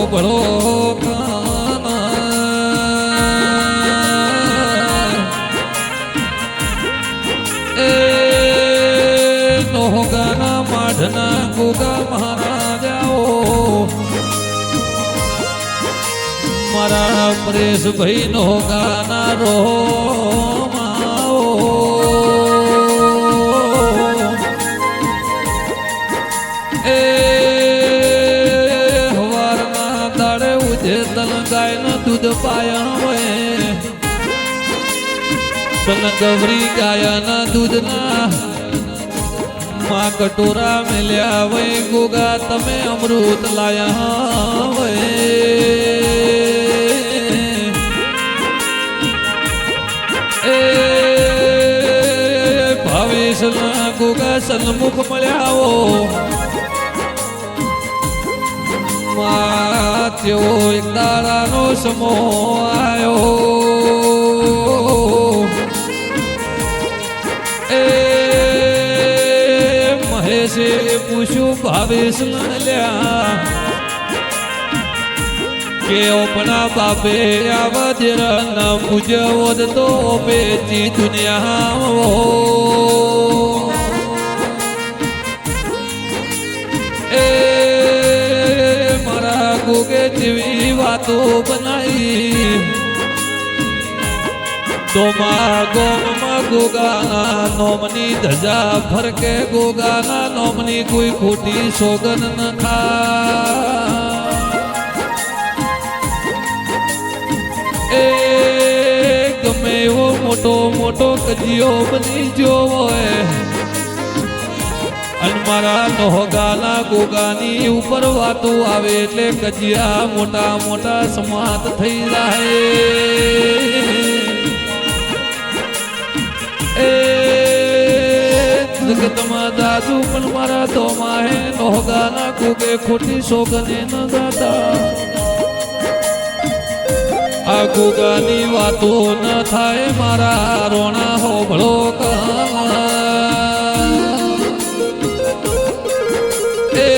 ભળો એ નોગાના માઢના ગોગા મહારાજાઓ મારા પરેશભાઈ નોગાના રોમાઓ એ હવારના દાડે ઉજે તલ ગાયના દૂધ પાયા હોય તલ ગવરી ગાયના દૂધના માં કટોરા મેલ્યા હોય ગોગા તમે અમૃત લાયા હોય એ ભાવેશના ગોગા સન્મુખ મળ્યાઓ માં તેઓ એક દાડાનો સમો આવ્યો એ મહેશે પૂછ્યું ભાવેશ લ્યા કે ઓપના બાપે આવા દેરના પૂજવો તો બેચી દુનિયા એ મારા ગોગે જેવી વાતો બનાવી તો મા ગોમમાં ગોગાના નોમની ધજા ફરકે ગોગાના નોમની કોઈ ખોટી સોગન ન ખા એ ગમે એવો મોટો મોટો કજિયો બની ગયો હોય અને મારા નોગાના ગોગાની ઉપર વાતો આવે એટલે કજિયા મોટા મોટા સમાત થઈ જાય એ જગતમાં દાદુ પણ મારા દોમાં હે નોગાના ગોગે ખોટી સોગને ન ગાતા આ ગોગાની વાતો ન થાય મારા રોણા હોબળો એ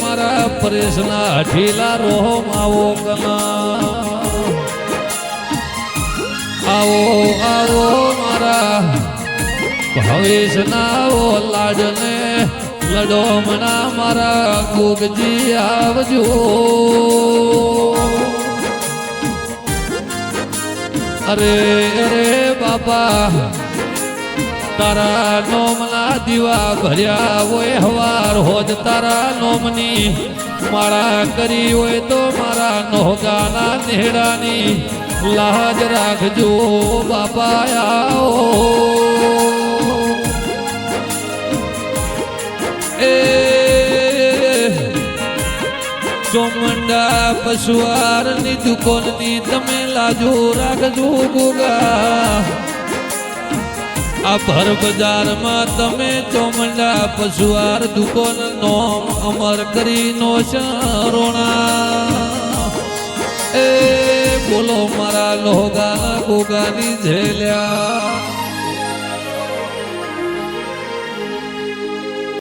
મારા પરેશના ઢીલા રોમ આવો કના આવો આવો મારા ભાવેશના આવો લાડને લડોમણા મારા ગોગજી આવજો અરે અરે બાપા તારા નોમના દીવા ભર્યા હોય હવાર હોજ તારા નોમની માળા કરી હોય તો મારા નોગાના નેહડાની લાજ રાખજો બાપા આવો એ ચોમંડા પશુઆરની દુકાનની તમે લાજો રાખજો ગોગા આ ભર બજારમાં તમે ચોમંડા પશુઆર દુકાન નોમ અમર કરી નો રોણા એ બોલો મારા લોગાના ગોગાની ઝેલ્યા